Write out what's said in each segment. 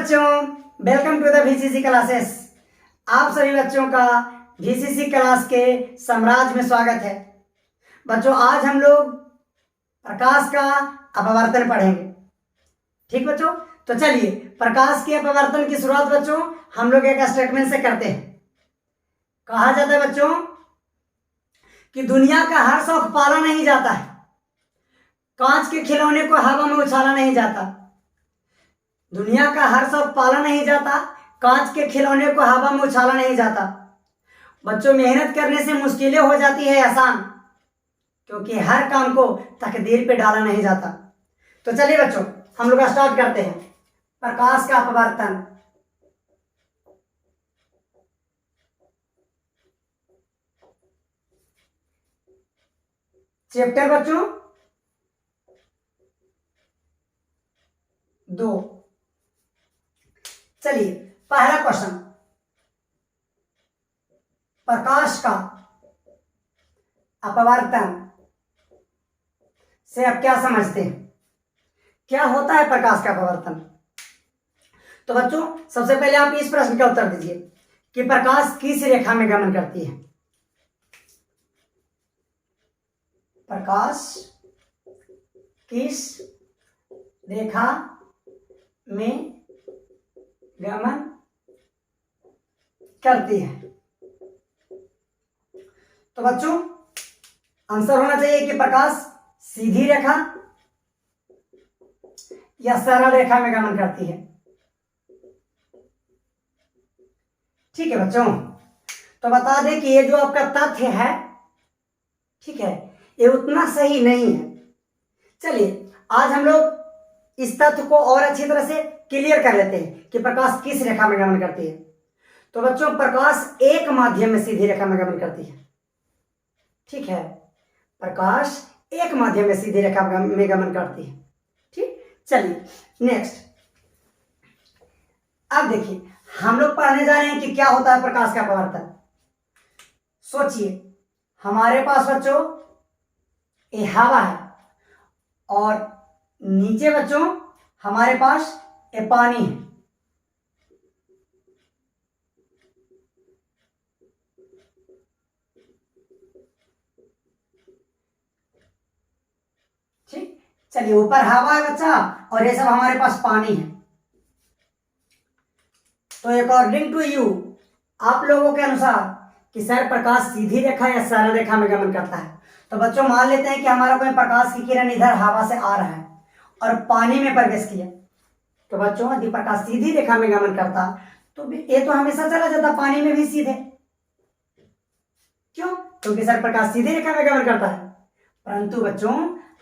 बच्चों, welcome to the VCC classes. आप सभी बच्चों का VCC क्लास के साम्राज्य में स्वागत है। बच्चों, आज हम लोग प्रकाश का अपवर्तन पढ़ेंगे। ठीक बच्चों, तो चलिए प्रकाश के अपवर्तन की शुरुआत बच्चों हम लोग एक स्टेटमेंट से करते हैं। कहा जाता है बच्चों कि दुनिया का हर शौक पाला नहीं जाता है, कांच के खिलौने को हवा में उछाला नहीं जाता। दुनिया का हर शौक पाला नहीं जाता, कांच के खिलौने को हवा में उछाला नहीं जाता। बच्चों, मेहनत करने से मुश्किलें हो जाती है आसान, क्योंकि हर काम को तकदीर पे डाला नहीं जाता। तो चलिए बच्चों हम लोग स्टार्ट करते हैं प्रकाश का अपवर्तन। चैप्टर बच्चों 2। चलिए पहला क्वेश्चन, प्रकाश का अपवर्तन से आप क्या समझते हैं? क्या होता है प्रकाश का अपवर्तन? तो बच्चों सबसे पहले आप इस प्रश्न का उत्तर दीजिए कि प्रकाश किस रेखा में गमन करती है? प्रकाश किस रेखा में गमन करती है? तो बच्चों आंसर होना चाहिए कि प्रकाश सीधी रेखा या सरल रेखा में गमन करती है। ठीक है बच्चों, तो बता दें कि ये जो आपका तथ्य है, ठीक है, ये उतना सही नहीं है। चलिए आज हम लोग इस तथ्य को और अच्छी तरह से क्लियर कर लेते हैं कि प्रकाश किस रेखा में गमन करती है। तो बच्चों प्रकाश एक माध्यम में सीधी रेखा में गमन करती है। ठीक है, प्रकाश एक माध्यम में सीधी रेखा में गमन करती है। ठीक, चलिए नेक्स्ट। अब देखिए हम लोग पढ़ने जा रहे हैं कि क्या होता है प्रकाश का अपवर्तन। सोचिए हमारे पास बच्चों ये हवा है और नीचे बच्चों हमारे पास ये पानी है। ठीक, चलिए ऊपर हवा है बच्चा और ये सब हमारे पास पानी है। तो अकॉर्डिंग टू यू, आप लोगों के अनुसार कि सर प्रकाश सीधी रेखा या सरल रेखा में गमन करता है। तो बच्चों मान लेते हैं कि हमारा कोई प्रकाश की किरण इधर हवा से आ रहा है और पानी में प्रवेश किया। तो बच्चों यदि प्रकाश सीधी रेखा में गमन करता तो ये तो हमेशा चला जाता पानी में भी सीधे। क्यों? क्योंकि सर प्रकाश सीधी रेखा में गमन करता है। परंतु बच्चों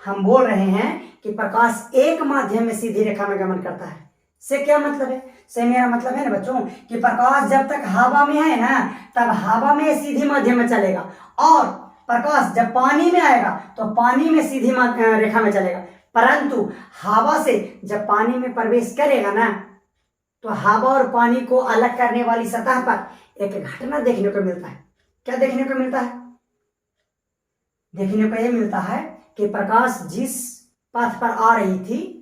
हम बोल रहे हैं कि प्रकाश एक माध्यम में सीधी रेखा में गमन करता है। से क्या मतलब है? से मेरा मतलब है ना बच्चों कि प्रकाश जब तक हवा में है ना तब हवा में सीधी माध्यम में चलेगा, और प्रकाश जब पानी में आएगा तो पानी में सीधी रेखा में चलेगा। परंतु हवा से जब पानी में प्रवेश करेगा ना तो हवा और पानी को अलग करने वाली सतह पर एक घटना देखने को मिलता है। क्या देखने को मिलता है? देखने को यह मिलता है कि प्रकाश जिस पथ पर आ रही थी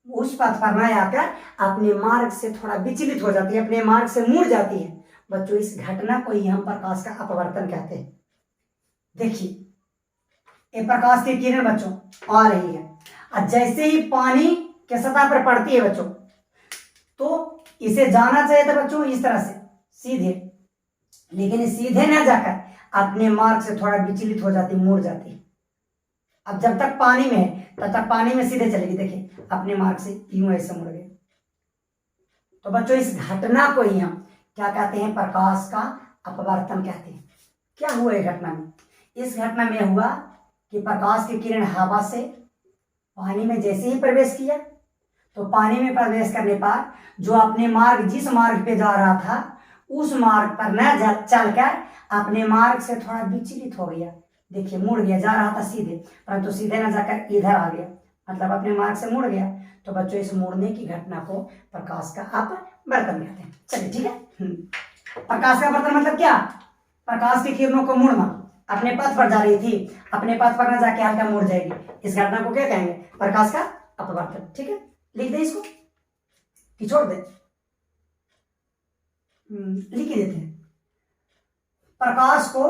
उस पथ पर न आकर अपने मार्ग से थोड़ा विचलित हो जाती है, अपने मार्ग से मुड़ जाती है। बच्चों इस घटना को ही हम प्रकाश का अपवर्तन कहते हैं। देखिए ये प्रकाश की किरण बच्चों आ रही है और जैसे ही पानी के सतह पर पड़ती है बच्चों तो इसे जाना चाहिए था बच्चों इस तरह से सीधे, लेकिन सीधे न जाकर अपने मार्ग से थोड़ा विचलित हो जाती, मुड़ जाती है। अब जब तक पानी में है तब तक पानी में सीधे चलेगी, देखिए अपने मार्ग से यूं ऐसे मुड़ गए। तो बच्चों इस घटना को ही हम क्या कहते हैं? प्रकाश का अपवर्तन कहते हैं। क्या हुआ इस घटना में? इस घटना में हुआ कि प्रकाश की किरण हवा से पानी में जैसे ही प्रवेश किया तो पानी में प्रवेश करने पर जो अपने मार्ग जिस मार्ग पे जा रहा था उस मार्ग पर न चलकर अपने मार्ग से थोड़ा विचलित हो गया। देखिए मुड़ गया, जा रहा था सीधे परंतु सीधे न जाकर इधर आ गया, मतलब अपने मार्ग से मुड़ गया। तो बच्चों इस मुड़ने की घटना को प्रकाश का अपवर्तन कहते हैं। चलिए ठीक है। प्रकाश का अपवर्तन मतलब क्या? प्रकाश की किरणों को मुड़ना, अपने पथ पर जा रही थी अपने पथ पर न जाके हल्का मुड़ जाएगी, इस घटना को क्या कहेंगे? प्रकाश का अपवर्तन। ठीक है, लिख दे इसको कि छोड़ दे? लिख ही देते हैं। प्रकाश को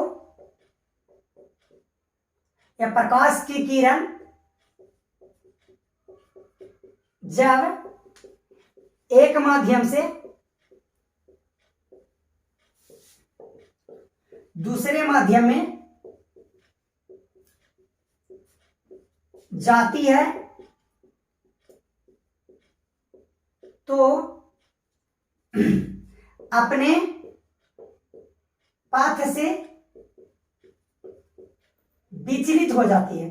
या प्रकाश की किरण जब एक माध्यम से दूसरे माध्यम में जाती है तो अपने पाथ से विचलित हो जाती है।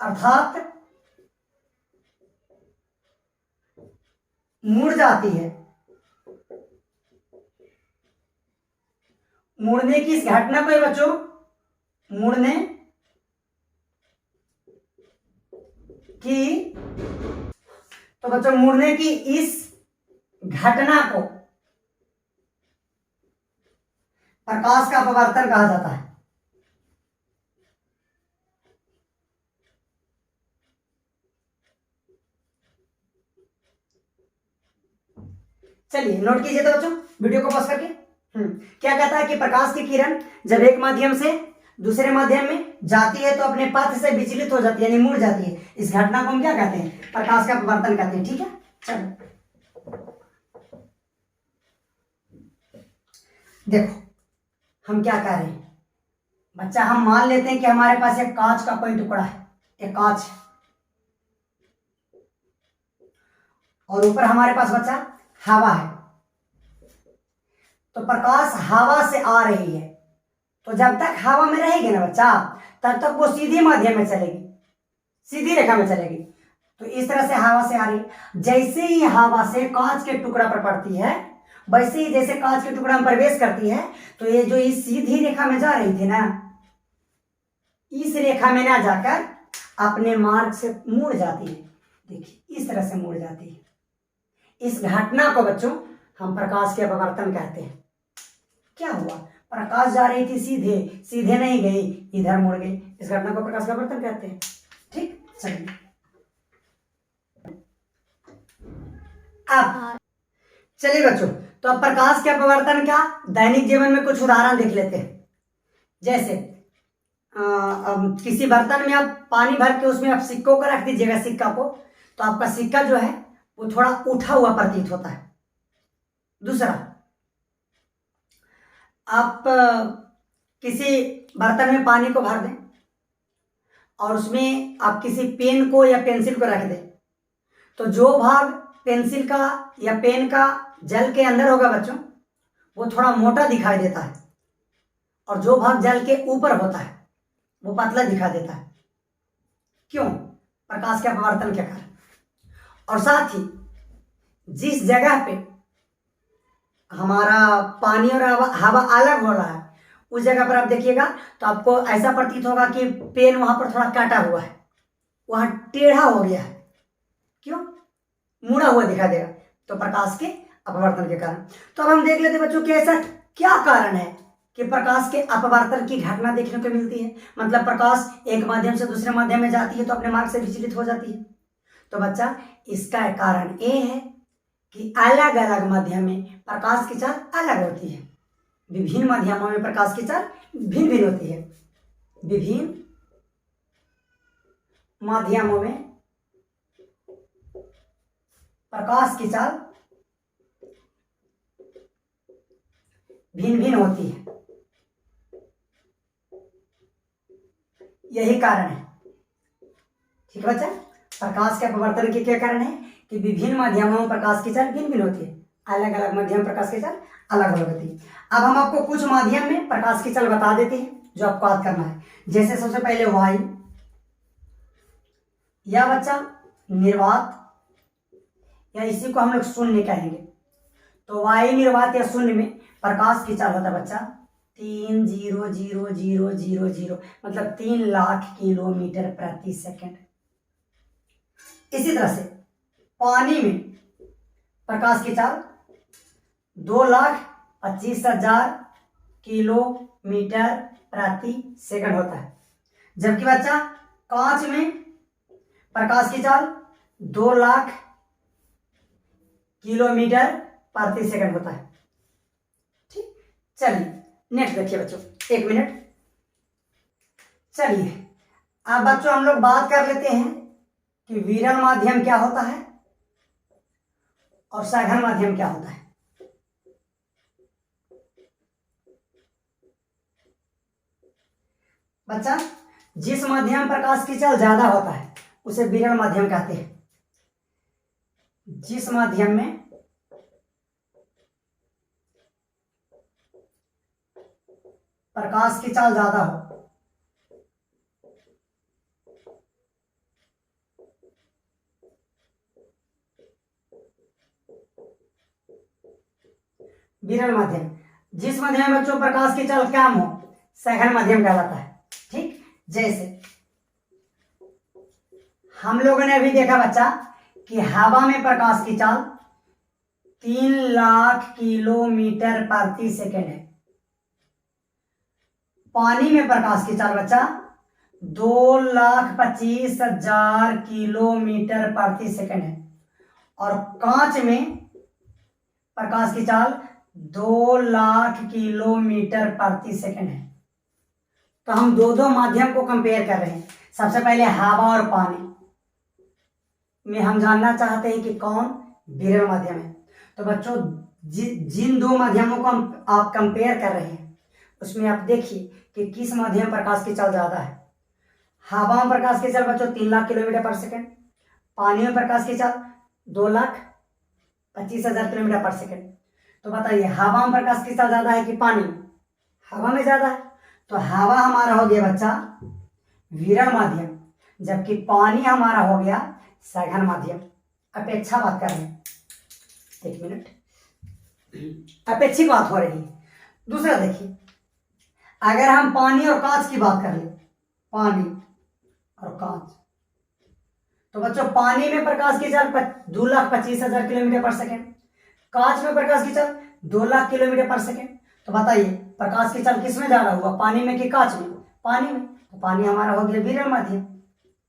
अर्थात मुड़ जाती है। मुड़ने की इस घटना को बच्चों मुड़ने की तो बच्चों मुड़ने की इस घटना को प्रकाश का अपवर्तन कहा जाता है। चलिए नोट कीजिए तो बच्चों वीडियो को पॉज करके। क्या कहता है कि प्रकाश की किरण जब एक माध्यम से दूसरे माध्यम में जाती है तो अपने पथ से विचलित हो जाती है यानी मुड़ जाती है। इस घटना को हम क्या कहते हैं? प्रकाश का अपवर्तन कहते हैं। ठीक है, चलो देखो हम क्या कर रहे हैं बच्चा, हम मान लेते हैं कि हमारे पास एक कांच का कोई टुकड़ा है, एक कांच है और ऊपर हमारे पास बच्चा हवा है। तो प्रकाश हवा से आ रही है तो जब तक हवा में रहेगी ना बच्चा तब तक वो सीधी माध्यम में चलेगी, सीधी रेखा में चलेगी। तो इस तरह से हवा से आ रही है। जैसे ही हवा से कांच के टुकड़ा पर पड़ती है वैसे ही जैसे कांच के टुकड़ा में प्रवेश करती है तो ये जो इस सीधी रेखा में जा रही थी ना, इस रेखा में ना जाकर अपने मार्ग से मुड़ जाती है। देखिए इस तरह से मुड़ जाती है। इस घटना को बच्चों हम प्रकाश के अपवर्तन कहते हैं। क्या हुआ? प्रकाश जा रही थी सीधे, सीधे नहीं गई, इधर मुड़ गई। इस घटना को प्रकाश का अपवर्तन कहते हैं। ठीक, चलिए अब चलिए बच्चों, तो अब प्रकाश के अपवर्तन का दैनिक जीवन में कुछ उदाहरण देख लेते हैं। जैसे अब किसी बर्तन में आप पानी भर के उसमें आप सिक्कों को रख दीजिएगा, सिक्का को, तो आपका सिक्का जो है वो थोड़ा उठा हुआ प्रतीत होता है। दूसरा, आप किसी बर्तन में पानी को भर दें और उसमें आप किसी पेन को या पेंसिल को रख दें तो जो भाग पेंसिल का या पेन का जल के अंदर होगा बच्चों वो थोड़ा मोटा दिखाई देता है और जो भाग जल के ऊपर होता है वो पतला दिखाई देता है। क्यों? प्रकाश के अपवर्तन के कारण। और साथ ही जिस जगह पे हमारा पानी और हवा अलग हो रहा है उस जगह पर आप देखिएगा तो आपको ऐसा प्रतीत होगा कि पेन वहां पर थोड़ा काटा हुआ है, वहां टेढ़ा हो गया है। क्यों? मुड़ा हुआ दिखाई देगा। तो प्रकाश के अपवर्तन के कारण। तो अब हम देख लेते बच्चों कि ऐसा क्या कारण है कि प्रकाश के अपवर्तन की घटना देखने को मिलती है। मतलब प्रकाश एक माध्यम से दूसरे माध्यम में जाती है तो अपने मार्ग से विचलित हो जाती है। तो बच्चा इसका कारण ये है कि अलग अलग माध्यम में प्रकाश की चाल अलग होती है। विभिन्न माध्यमों में प्रकाश की चाल भिन्न भिन्न होती है। विभिन्न माध्यमों में प्रकाश की चाल भिन्न भिन्न होती है। यही कारण है। ठीक है बच्चा, प्रकाश के अपवर्तन के क्या कारण है कि विभिन्न माध्यमों में प्रकाश की चाल भिन्न भिन्न होती है। अलग अलग माध्यम प्रकाश की चाल अलग अलग होती है। अब हम आपको कुछ माध्यम में प्रकाश की चाल बता देते हैं जो आपको याद करना है। जैसे सबसे पहले वायु या बच्चा निर्वात या इसी को हम लोग शून्य कहेंगे। तो वायु निर्वात या शून्य में प्रकाश की चाल होता है बच्चा 3,000,000 मतलब 3 लाख किलोमीटर प्रति सेकंड। इसी तरह से पानी में प्रकाश की चाल 2,25,000 किलोमीटर प्रति सेकंड होता है। जबकि बच्चा कांच में प्रकाश की चाल 2 लाख किलोमीटर प्रति सेकंड होता है। ठीक, चलिए नेक्स्ट देखिए बच्चों, 1 मिनट। चलिए अब बच्चों हम लोग बात कर लेते हैं कि विरल माध्यम क्या होता है और सघन माध्यम क्या होता है। बच्चा, जिस माध्यम में प्रकाश की चाल ज्यादा होता है उसे विरल माध्यम कहते हैं। जिस माध्यम में प्रकाश की चाल ज्यादा हो विरल माध्यम। जिस माध्यम में बच्चों प्रकाश की चाल कम हो सघन माध्यम कहलाता है। ठीक, जैसे हम लोगों ने अभी देखा बच्चा कि हवा में प्रकाश की चाल 3 लाख किलोमीटर प्रति सेकंड है। पानी में प्रकाश की चाल बच्चा 2,25,000 किलोमीटर प्रति सेकंड है। और कांच में प्रकाश की चाल 2 लाख किलोमीटर प्रति सेकंड है। तो हम दो माध्यम को कंपेयर कर रहे हैं। सबसे पहले हवा और पानी में हम जानना चाहते हैं कि कौन विरल माध्यम है। तो बच्चों जिन दो माध्यमों को आप कंपेयर कर रहे हैं उसमें आप देखिए कि किस माध्यम में प्रकाश की चाल ज्यादा है। हवा में प्रकाश की चाल बच्चों 3 लाख किलोमीटर पर सेकंड, पानी में प्रकाश की चाल 2,25,000 किलोमीटर पर सेकंड। तो बताइए हवा में प्रकाश की चाल ज्यादा है कि पानी में? हवा में ज्यादा है, तो हवा हमारा हो गया बच्चा विरल माध्यम, जबकि पानी हमारा हो गया सघन माध्यम। अपेक्षा बात कर रहे हैं, 1 मिनट, अपेक्षित बात हो रही है। दूसरा देखिए, अगर हम पानी और कांच की बात कर ले, पानी और कांच, तो बच्चों पानी में प्रकाश की चाल 2,25,000 किलोमीटर पर सेकेंड, कांच में प्रकाश की चाल 2 लाख किलोमीटर पर सेकेंड। तो बताइए प्रकाश की चाल किस में ज्यादा हुआ, पानी में कि कांच में? पानी में। तो पानी हमारा हो गया विरल माध्यम।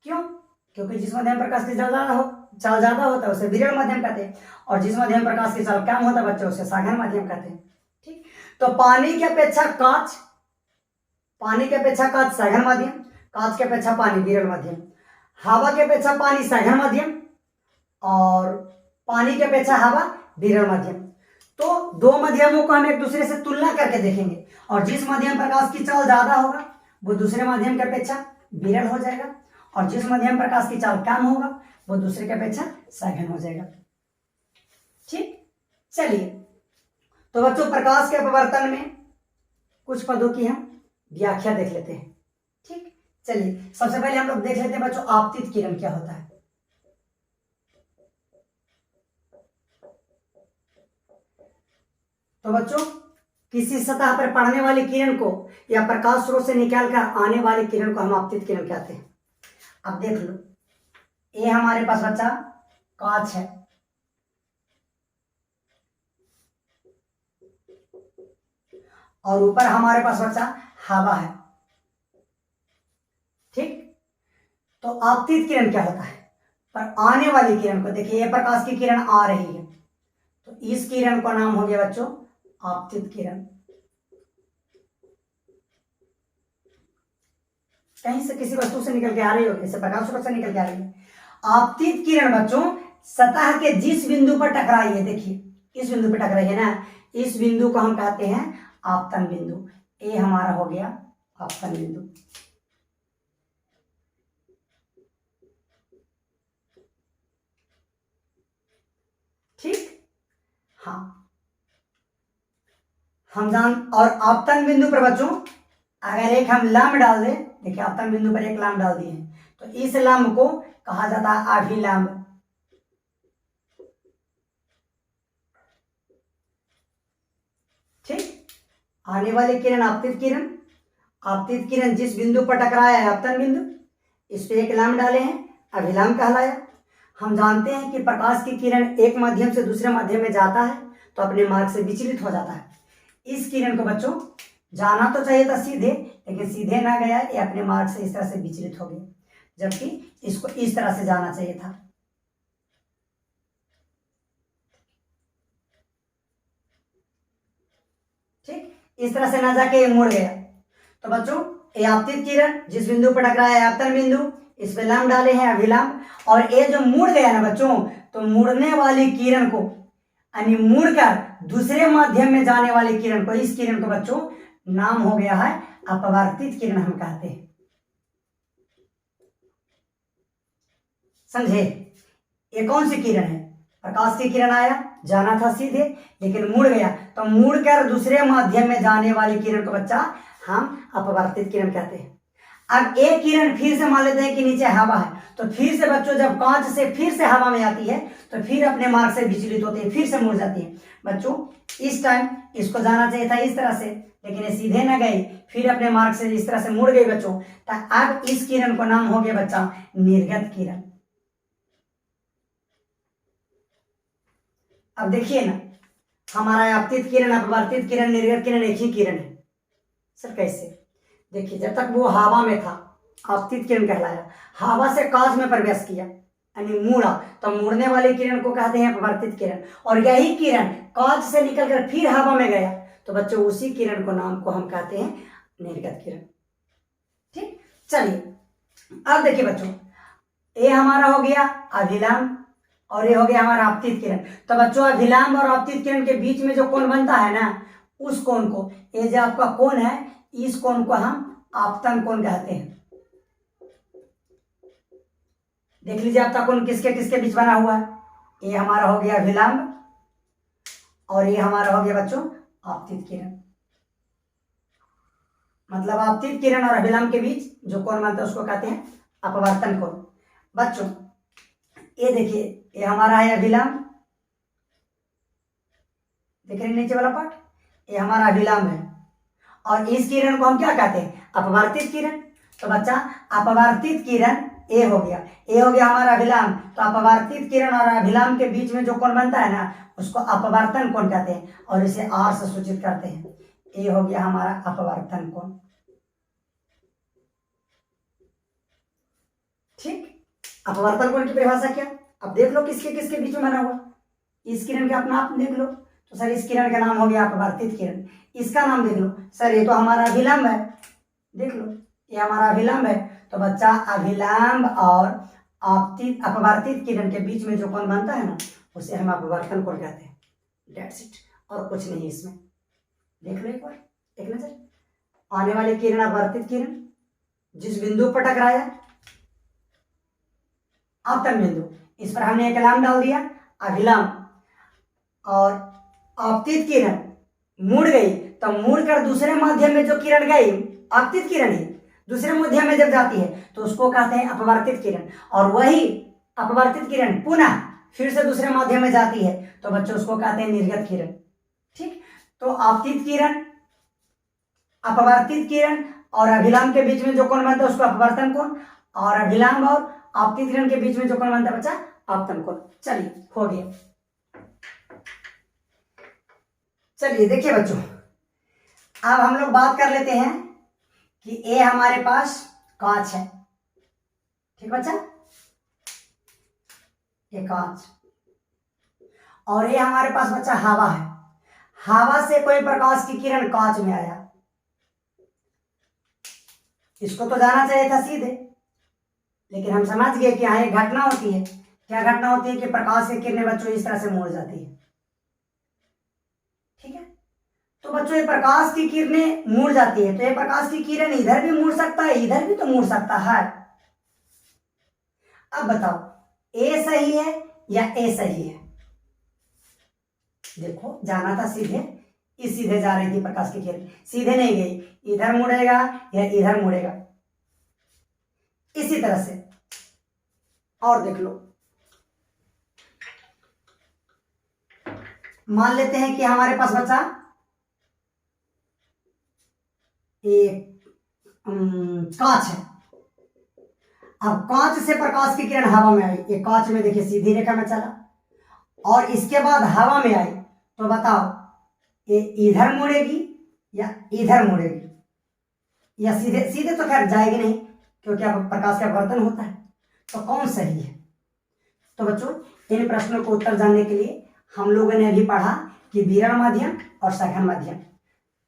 क्यों? क्योंकि जिस माध्यम में प्रकाश की चाल ज्यादा होता है उसे विरल माध्यम कहते हैं, और जिस माध्यम में प्रकाश की चाल कम होता है बच्चों उसे सघन माध्यम कहते हैं। ठीक, तो पानी की अपेक्षा कांच सघन माध्यम, कांच की अपेक्षा पानी विरल माध्यम, हवा की अपेक्षा पानी सघन माध्यम, और पानी की अपेक्षा हवा विरल माध्यम। तो दो माध्यमों को हम एक दूसरे से तुलना करके देखेंगे, और जिस माध्यम प्रकाश की चाल ज्यादा होगा वो दूसरे माध्यम की अपेक्षा विरल हो जाएगा, और जिस माध्यम प्रकाश की चाल कम होगा वो दूसरे की अपेक्षा सघन हो जाएगा। ठीक, चलिए तो बच्चों प्रकाश के अपवर्तन में कुछ पदों की हम व्याख्या देख लेते हैं। ठीक, चलिए सबसे पहले हम लोग देख लेते हैं बच्चों आपतित किरण क्या होता है। तो बच्चों किसी सतह पर पड़ने वाली किरण को या प्रकाश स्रोत से निकालकर आने वाली किरण को हम आपतित किरण कहते हैं। अब देख लो, ये हमारे पास बच्चा कांच है, और ऊपर हमारे पास बच्चा हवा है। ठीक, तो आपतित किरण क्या होता है? पर आने वाली किरण को देखिए, ये प्रकाश की किरण आ रही है तो इस किरण का नाम हो गया बच्चों आपतित किरण। कहीं से किसी वस्तु से निकल के आ रही हो, जैसे प्रकाश स्रोत से निकल के आ रही है। आपतित किरण बच्चों सतह के जिस बिंदु पर टकराई है, देखिए इस बिंदु पर टकराई है ना, इस बिंदु को हम कहते हैं आपतन बिंदु। ये हमारा हो गया आपतन बिंदु। ठीक, हाँ हम और आपतन बिंदु पर बच्चों अगर एक हम लंब डाल दें, देखिए आपतन बिंदु पर एक लंब डाल दिए हैं तो इस लंब को कहा जाता है अभिलंब। ठीक, आने वाली किरण आपतित किरण, आपतित किरण जिस बिंदु पर टकराया है आपतन बिंदु, इस पे एक लंब डाले हैं, अभिलंब कहलाया। हम जानते हैं कि प्रकाश की किरण एक माध्यम से दूसरे माध्यम में जाता है तो अपने मार्ग से विचलित हो जाता है। इस किरण को बच्चों जाना तो चाहिए था सीधे, लेकिन सीधे ना गया, ये अपने मार्ग से इस तरह से विचलित हो गया। जबकि इसको इस तरह से जाना चाहिए था। ठीक, इस तरह से ना जाके ये मुड़ गया। तो बच्चों ये आपतित किरण जिस बिंदु पर टकराया है आपतन बिंदु, इस पे लंब डाले हैं अभिलंब, और ये जो मुड़ गया ना बच्चों, तो मुड़ने वाली किरण को यानी मुड़कर दूसरे माध्यम में जाने वाली किरण को, इस किरण को बच्चों नाम हो गया है अपवर्तित किरण हम कहते हैं। समझे? ये कौन सी किरण है? प्रकाश की किरण आया, जाना था सीधे, लेकिन मुड़ गया, तो मुड़कर दूसरे माध्यम में जाने वाली किरण को बच्चा हम अपवर्तित किरण कहते हैं। अब एक किरण फिर से मान लेते हैं कि नीचे हवा है, तो फिर से बच्चों जब कांच से फिर से हवा में आती है तो फिर अपने मार्ग से विचलित होती है, फिर से मुड़ जाती है। बच्चों इस टाइम इसको जाना चाहिए था इस तरह से, लेकिन ये सीधे न गई, फिर अपने मार्ग से इस तरह से मुड़ गई बच्चों। तो अब इस किरण को नाम हो गया बच्चा निर्गत किरण। अब देखिए ना, हमारा आपतित किरण, अपवर्तित किरण, निर्गत किरण एक ही किरण है। सर कैसे? देखिए, जब तक वो हवा में था आपतित किरण कहलाया, हवा से कांच में प्रवेश किया यानी मुड़ा, तो मुड़ने वाली किरण को कहते हैं अपवर्तित किरण। और यही किरण कांच से निकलकर फिर हवा में गया, तो बच्चों उसी किरण को नाम को हम कहते हैं निर्गत किरण। ठीक, चलिए अब देखिए बच्चों, ये हमारा हो गया अभिलंब और ये हो गया हमारा आपतित किरण। तो बच्चों अभिलंब और आपतित किरण के बीच में जो कोण बनता है ना, उस कोण को, ये जो आपका कोण है, इस कोण को हम आपतन कोण कहते हैं। देख लीजिए आपका कोण किसके किसके बीच बना हुआ है। ये हमारा हो गया अभिलंब और ये हमारा हो गया बच्चों आपतित किरण। मतलब आपतित किरण और अभिलंब के बीच जो कोण बनता है उसको कहते हैं अपवर्तन कोण। बच्चों ये देखिए, ये हमारा है अभिलंब, देख रहे नीचे वाला पार्ट, ये हमारा अभिलंब है, और इस किरण को हम क्या कहते हैं? अपवर्तित किरण। तो बच्चा अपवर्तित किरण ए हो गया, ए हो गया हमारा अभिलंब। तो अपवर्तित किरण और अभिलंब के बीच में जो कोण बनता है ना, उसको अपवर्तन कोण कहते हैं, और इसे आर से सूचित करते हैं। ए हो गया हमारा अपवर्तन कोण। ठीक, अपवर्तन कोण की परिभाषा क्या? अब देख लो किसके किसके बीच में बना हुआ। इस किरण के अपना आप देख लो, तो सर इस किरण का नाम हो गया अपवर्तित किरण। इसका नाम देख लो, सर ये तो हमारा अभिलंब है, देख लो ये हमारा अभिलंब है। तो बच्चा अभिलंब और आपतित अपवर्तित किरण के बीच में जो कोण बनता है ना, उसे हम अपवर्तन कोण कहते हैं। दैट्स इट, और कुछ नहीं इसमें। देख लो एक बार, एक नजर। आने वाली किरण अपवर्तित किरण जिस बिंदु पर टकराया आपतन बिंदु, इस पर हमने एक लंब डाल दिया अभिलंब, और आपतित किरण मुड़ गई, तो मुड़कर दूसरे माध्यम में जो किरण गई, आपतित किरण ही दूसरे माध्यम में जब जाती है तो उसको कहते हैं अपवर्तित किरण। और वही अपवर्तित किरण पुनः फिर से दूसरे माध्यम में जाती है, तो बच्चों उसको कहते हैं निर्गत किरण। ठीक, तो आपतित किरण, अपवर्तित किरण और अभिलंब के बीच में जो कोण बनता है उसको अपवर्तन कोण, और अभिलंब और आपतित किरण के बीच में जो कोण बनता है बच्चा आपतन कोण। चलिए हो गया। चलिए देखिए बच्चों, अब हम लोग बात कर लेते हैं कि ये हमारे पास कांच है। ठीक बच्चा, ये कांच, और ये हमारे पास बच्चा हवा है। हवा से कोई प्रकाश की किरण कांच में आया, इसको तो जाना चाहिए था सीधे, लेकिन हम समझ गए कि यहाँ एक घटना होती है। क्या घटना होती है? कि प्रकाश की किरणें बच्चों इस तरह से मुड़ जाती है। ठीक है, तो बच्चों ये प्रकाश की किरणें मुड़ जाती है, तो ये प्रकाश की किरण इधर भी मुड़ सकता है, इधर भी तो मुड़ सकता है। अब बताओ ए सही है या ए सही है? देखो जाना था सीधे, इस सीधे जा रही थी प्रकाश की किरण, सीधे नहीं गई, इधर मुड़ेगा या इधर मुड़ेगा, इसी तरह से। और देख लो, मान लेते हैं कि हमारे पास बचा एक कांच है। अब कांच से प्रकाश की किरण हवा में आई, ये कांच में देखिए सीधी रेखा में चला, और इसके बाद हवा में आई, तो बताओ ये इधर मुड़ेगी या इधर मुड़ेगी? या सीधे सीधे तो खैर जाएगी नहीं, क्योंकि अब प्रकाश का अपवर्तन होता है। तो कौन सही है? तो बच्चों इन प्रश्नों को उत्तर जानने के लिए हम लोगों ने अभी पढ़ा कि विरल माध्यम और सघन माध्यम।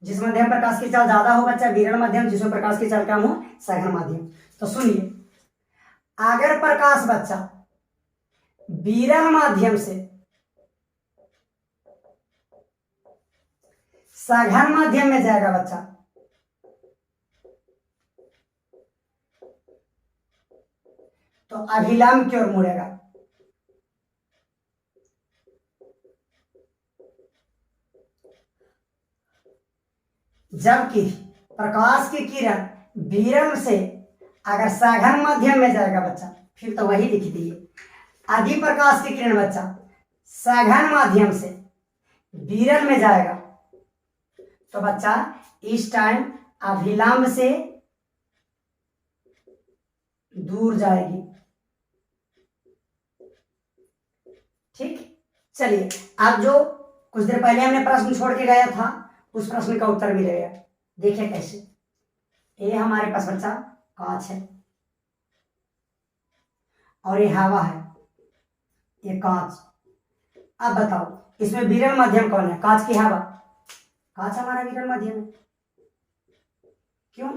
जिस माध्यम प्रकाश की चाल ज्यादा हो बच्चा विरल माध्यम, जिसमें प्रकाश की चाल कम हो सघन माध्यम। तो सुनिए, अगर प्रकाश बच्चा विरल माध्यम से सघन माध्यम में जाएगा बच्चा, तो अभिलंब की ओर मुड़ेगा। जबकि प्रकाश की किरण विरल से अगर सघन माध्यम में जाएगा बच्चा, फिर तो वही लिख दिए, यदि प्रकाश की किरण बच्चा सघन माध्यम से विरल में जाएगा तो बच्चा इस टाइम अभिलंब से दूर जाएगी। ठीक, चलिए अब जो कुछ देर पहले हमने प्रश्न छोड़ के गया था उस प्रश्न का उत्तर मिल गया। देखिए कैसे, ये हमारे पास बच्चा कांच है और ये हवा है, ये कांच। अब बताओ इसमें विरल माध्यम कौन है? कांच की हवा? कांच हमारा विरल माध्यम है। क्यों?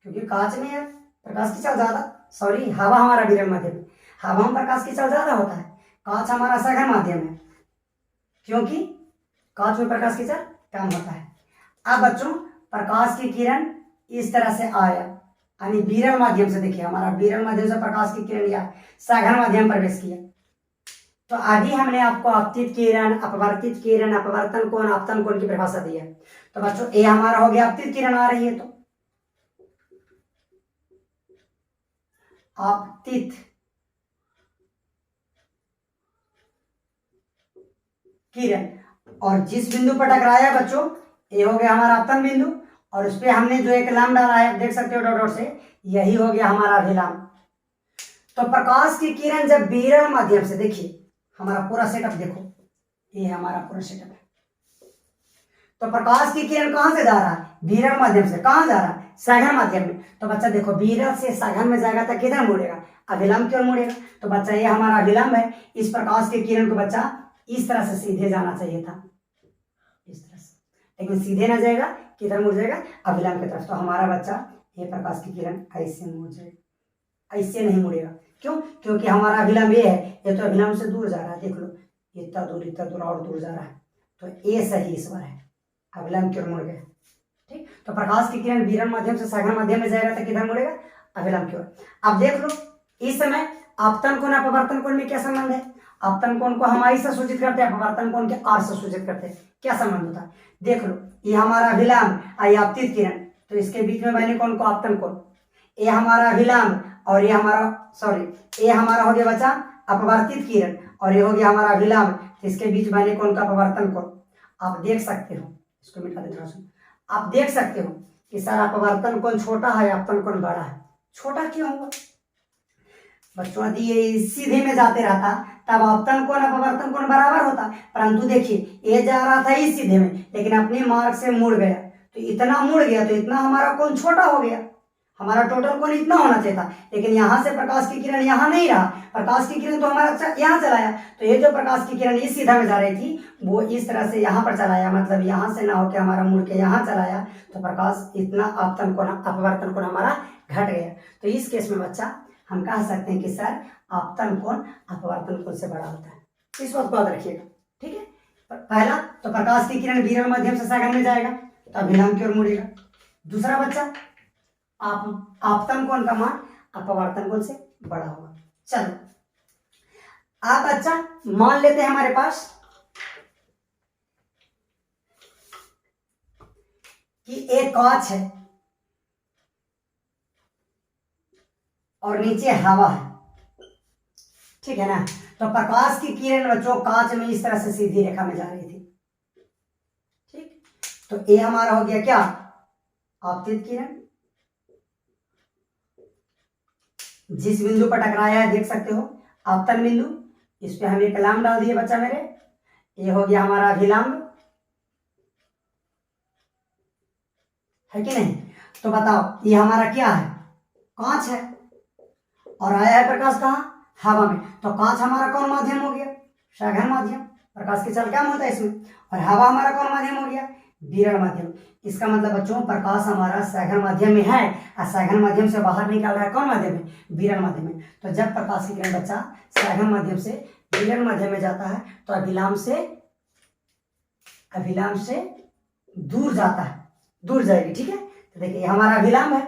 क्योंकि कांच में है प्रकाश की चाल ज्यादा, सॉरी हवा हमारा विरल माध्यम है, हवा में प्रकाश की चाल ज्यादा होता है। कांच हमारा सघन माध्यम है क्योंकि कांच में प्रकाश की चाल कम होता है। अब बच्चों प्रकाश की किरण इस तरह से आया, यानी विरल माध्यम से, देखिए हमारा विरल माध्यम से प्रकाश की किरण या सघन माध्यम प्रवेश किया। तो अभी हमने आपको आपतित किरण, अपवर्तित किरण, अपवर्तन कोण, आपतन कोण की परिभाषा दी है। तो बच्चों ये हमारा हो गया आपतित किरण आ रही है, तो आपतित किरण, और जिस बिंदु पर टकराया बच्चों ये हो गया हमारा आपतन बिंदु, और उस पर हमने जो एक लंब डाला है देख सकते हो डॉट डॉट से, यही हो गया हमारा अभिलंब। तो प्रकाश की किरण जब विरल माध्यम से, देखिए हमारा पूरा सेटअप देखो, ये हमारा पूरा सेटअप है। तो प्रकाश की किरण कहां से जा रहा है? विरल माध्यम से। कहां जा रहा है? सघन माध्यम में। तो बच्चा देखो विरल से सघन में जाएगा तो किधर मुड़ेगा? अभिलंब की ओर मुड़ेगा। तो बच्चा ये हमारा अभिलंब है, इस प्रकाश की किरण को बच्चा इस तरह से सीधे जाना चाहिए था, इस तरह से, लेकिन सीधे ना जाएगा, किधर मुड़ जाएगा? अभिलंब की तरफ। तो हमारा बच्चा ये प्रकाश की किरण ऐसे मुड़ जाएगा, ऐसे नहीं मुड़ेगा। क्यों? क्योंकि हमारा अभिलंब ये है, ये तो अभिलंब से दूर जा रहा है, देख लो इतना दूर और दूर जा रहा है। तो ये सही इस बार है, अभिलंब की ओर मुड़ गया। ठीक, तो प्रकाश की किरण विरल माध्यम से सघन माध्यम में जाएगा तो किधर मुड़ेगा? अभिलंब की ओर। अब देख लो इस समय आपतन कोण अपवर्तन कोण में क्या संबंध है? आपतन कोण को हम आई से सूचित करते हैं, अपवर्तन कोण के आर से सूचित करते हैं। क्या संबंध होता है? देख लो ये हमारा अभिलंब, आई आपतित किरण, तो इसके बीच में बने कौन को? आपतन कोण। ये हमारा अभिलंब और ये हमारा, सॉरी ये हमारा हो गया बच्चा अपवर्तित किरण, और ये हो गया हमारा अभिलंब, तो इसके बीच बने कौन का? अपवर्तन कोण। आप देख सकते हो, इसको मिटा दे थोड़ा सा, आप देख सकते हो कि सर अपवर्तन कोण छोटा है, आपतन कोण बड़ा है। छोटा क्यों हुआ बच्चों? यदि ये सीधे में जाते रहता तब आपतन कोण अपवर्तन कोण बराबर होता, परंतु देखिए ये जा रहा था इस सीधे में, लेकिन अपने मार्ग से मुड़ गया, तो इतना मुड़ गया तो इतना हमारा कोण छोटा हो गया। हमारा टोटल कोण इतना होना चाहिए था, लेकिन यहाँ से प्रकाश की किरण यहाँ नहीं रहा, प्रकाश की किरण तो हमारा यहाँ चलाया, तो ये जो प्रकाश की किरण इस सीधा में जा रही थी वो इस तरह से यहाँ पर चलाया, मतलब यहाँ से ना होकर हमारा मुड़ के यहाँ चलाया, तो प्रकाश इतना आपतन कोण अपवर्तन कोण हमारा घट गया। तो इस केस में बच्चा हम कह सकते हैं कि सर आपतन कोण अपवर्तन कोण से बड़ा होता है। इस बात को याद रखिएगा, ठीक है। पहला तो प्रकाश की किरण विरल माध्यम से सघन में जाएगा तो अभिलंब की ओर मुड़ेगा। दूसरा बच्चा आपतन कोण का मान अपवर्तन कोण से बड़ा होगा। चलो आप बच्चा मान लेते हैं हमारे पास कि एक कांच है और नीचे हवा है, ठीक है ना। तो प्रकाश की किरण बच्चों कांच में इस तरह से सीधी रेखा में जा रही थी, ठीक। तो ये हमारा हो गया क्या? आपतित किरण। जिस बिंदु पर टकराया है देख सकते हो आपतन बिंदु, इस पे हम एक लंब डाल दिए बच्चा मेरे, ये हो गया हमारा अभिलंब, है कि नहीं। तो बताओ ये हमारा क्या है? कांच है और आया है प्रकाश कहाँ, हवा में, तो कांच हमारा कौन माध्यम हो गया, सघन माध्यम, प्रकाश की चाल होता है इसमें, और हवा हमारा कौन माध्यम हो गया, विरल माध्यम। इसका मतलब बच्चों प्रकाश हमारा सघन माध्यम में है और सघन माध्यम से बाहर निकल रहा है कौन माध्यम में, विरल माध्यम में। तो जब प्रकाश की किरण बच्चा सघन माध्यम से विरल माध्यम में जाता है तो अभिलाम से दूर जाता है, दूर जाएगी, ठीक है। तो देखिए ये हमारा अभिलाम है,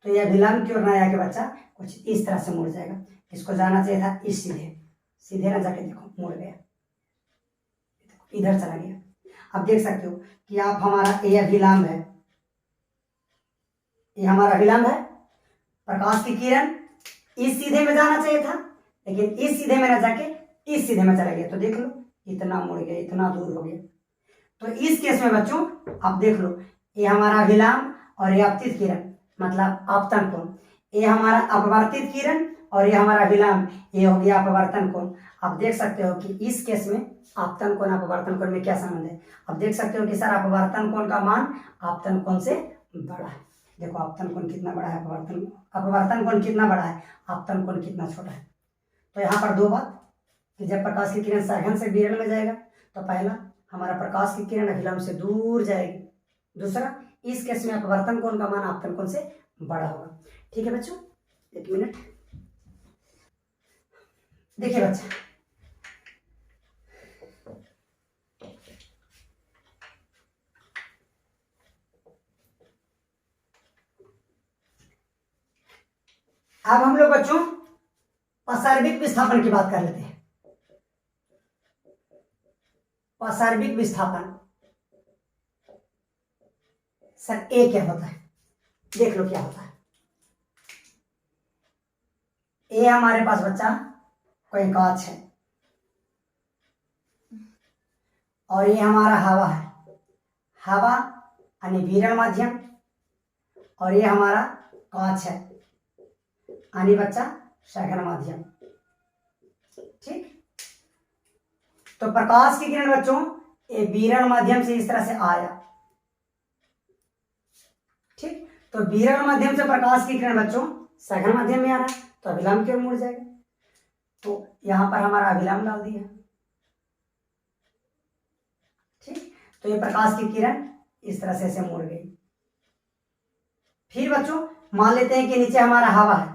तो ये अभिलाम की ओर ना आके बच्चा कुछ इस तरह से मुड़ जाएगा। इसको जाना चाहिए था इस सीधे ना जाके देखो मुड़ गया, इधर चला गया। अब देख सकते हो कि आप हमारा ये अभिलाम है, ये हमारा अभिलाम है, प्रकाश की किरण इस सीधे में जाना चाहिए था लेकिन इस सीधे में ना जाके इस सीधे में चला गया। तो देख लो इतना मुड़ गया, इतना दूर हो गया। तो इस केस में बच्चों आप देख लो ये हमारा अभिलाम और ये आपतित किरण मतलब आपतन कोण, ये हमारा अपवर्तित किरण और ये हमारा अभिलाम, ये हो गया अपवर्तन कोण। आप देख सकते हो कि इस केस में आपतन कोण अपवर्तन कोण में क्या संबंध है। आप देख सकते हो कि सर अपवर्तन कोण का मान आपतन कोण से बड़ा है। देखो आपतन कोण कितना बड़ा है, अपवर्तन कोण कितना बड़ा है, आपतन कोण कितना छोटा है। तो यहाँ पर दो बात कि जब प्रकाश की किरण सघन से विरल में जाएगा तो पहला हमारा प्रकाश की किरण अभिलंब से दूर जाएगी, दूसरा इस केस में अपवर्तन कोण का मान आपतन कोण से बड़ा होगा। ठीक है बच्चों, एक मिनट देखिए बच्चा, अब हम लोग बच्चों असार्बिक विस्थापन की बात कर लेते हैं। असार्बिक विस्थापन सर ए क्या होता है, देख लो क्या होता है। ए हमारे पास बच्चा कोई कांच है और ये हमारा हवा है, हवा यानी विरल माध्यम, और ये हमारा कांच है यानी बच्चा सघन माध्यम। ठीक, तो प्रकाश की किरण बच्चों ये विरल माध्यम से इस तरह से आया। ठीक, तो विरल माध्यम से प्रकाश की किरण बच्चों सघन माध्यम में आ रहा है तो अभिलंब की ओर मुड़ जाएगा। तो यहां पर हमारा अभिलंब डाल दिया। ठीक, तो ये प्रकाश की किरण इस तरह से ऐसे मुड़ गई। फिर बच्चों मान लेते हैं कि नीचे हमारा हवा है,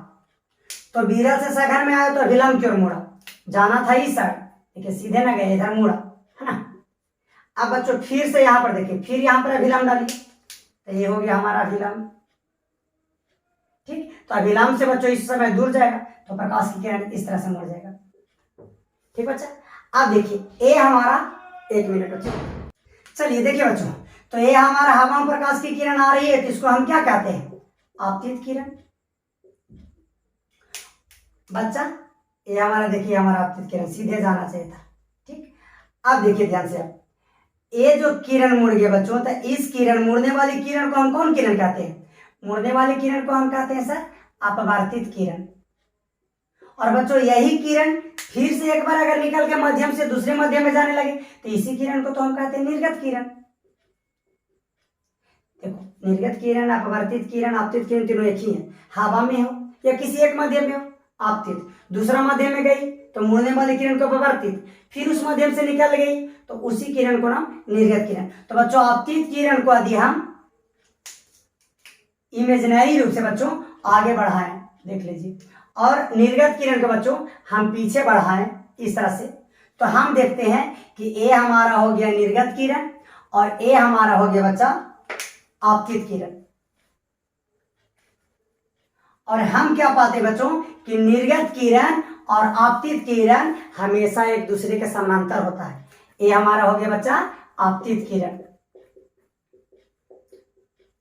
तो विरल से सघन में आया तो अभिलंब की ओर मुड़ा, जाना था इस साइड देखिए सीधे ना गए, इधर मुड़ा है ना। अब बच्चों फिर से यहां पर देखिए, फिर यहां पर अभिलंब डालिए तो ये हो गया हमारा अभिलंब। ठीक, तो अभिलंब से बच्चों इस समय दूर जाएगा तो प्रकाश की किरण इस तरह से मुड़ जाएगा। ठीक बच्चा, अब देखिए ए हमारा, एक मिनट बच्चों, चलिए देखिए बच्चों, तो ये हमारा हवा में प्रकाश की किरण आ रही है तो इसको हम क्या कहते हैं, आपतित किरण। बच्चा ये हमारा देखिए हमारा आपतित किरण सीधे जाना चाहिए था। ठीक, अब देखिए ध्यान से, अब ये जो किरण मुड़ गया बच्चों, तो इस किरण मुड़ने वाली किरण को हम कौन किरण कहते हैं, मुड़ने वाली किरण को हम कहते हैं सर अपवर्तित किरण। और बच्चों यही किरण फिर से एक बार अगर निकल के माध्यम से दूसरे माध्यम में जाने लगे तो इसी किरण को तो हम कहते हैं निर्गत किरण। देखो निर्गत किरण, अपवर्तित किरण, आपतित किरण तीनों एक ही है। हवा में हो या किसी एक माध्यम में हो आपतित, दूसरा माध्यम में गई तो मुड़ने वाली किरण को अपवर्तित, फिर उस माध्यम से निकल गई तो उसी किरण को नाम निर्गत किरण। तो बच्चों आपतित किरण को यदि हम इमेजिनरी रूप से बच्चों आगे बढ़ाएं, देख लीजिए, और निर्गत किरण को बच्चों हम पीछे बढ़ाएं इस तरह से, तो हम देखते हैं कि ए हमारा हो गया निर्गत किरण और ए हमारा हो गया बच्चा आपतित किरण। और हम क्या पाते बच्चों कि निर्गत किरण और आपतित किरण हमेशा एक दूसरे के समानांतर होता है। ये हमारा हो गया बच्चा आपतित किरण।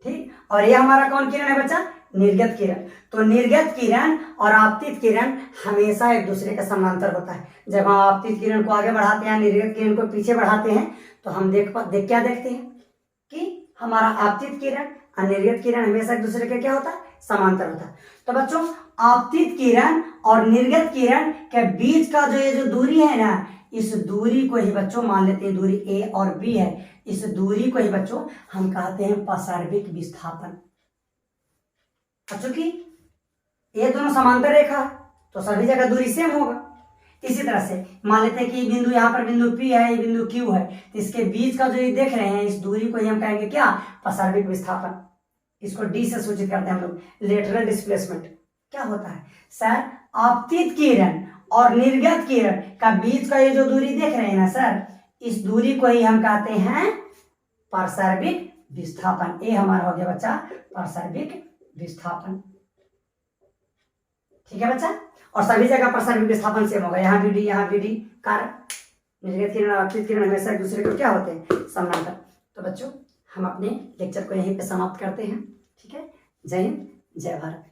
ठीक, और ये हमारा कौन किरण है बच्चा, निर्गत किरण। तो निर्गत किरण और आपतित किरण हमेशा एक दूसरे के समानांतर होता है। जब हम आपतित किरण को आगे बढ़ाते हैं, निर्गत किरण को पीछे बढ़ाते हैं, तो हम क्या देखते हैं कि हमारा आपतित किरण और निर्गत किरण हमेशा एक दूसरे के क्या होता है, समांतर होता है। तो बच्चों आपतित किरण और निर्गत किरण के बीच का ये जो दूरी है ना, इस दूरी को ही बच्चों मान लेते हैं दूरी ए और बी है, इस दूरी को ही बच्चों हम कहते हैं असार्बिक विस्थापन। चूंकि ये दोनों समांतर रेखा है तो सभी जगह दूरी सेम होगा। इसी तरह से मान लेते हैं कि बिंदु यहाँ पर बिंदु P है, ये बिंदु Q है, तो इसके बीच का जो ये देख रहे हैं इस दूरी को ही हम कहेंगे क्या, प्रसार्विक विस्थापन। इसको D से सूचित करते हैं हम लोग, लेटरल डिस्प्लेसमेंट। क्या होता है सर, आपतित किरण और निर्गत किरण का बीच का ये जो दूरी देख रहे हैं ना सर, इस दूरी को ही हम कहते हैं प्रसार्विक विस्थापन। ये हमारा हो गया बच्चा प्रसार्विक विस्थापन। ठीक है बच्चा, और सभी जगह प्रसार्विक विस्थापन सेम होगा, यहाँ भी डी, यहाँ भी डी। कारण निर्गत किरण और आपतित किरण हमेशा एक दूसरे को क्या होते हैं, समानांतर। तो बच्चों हम अपने लेक्चर को यहीं पे समाप्त करते हैं। ठीक है, जय हिंद, जय भारत।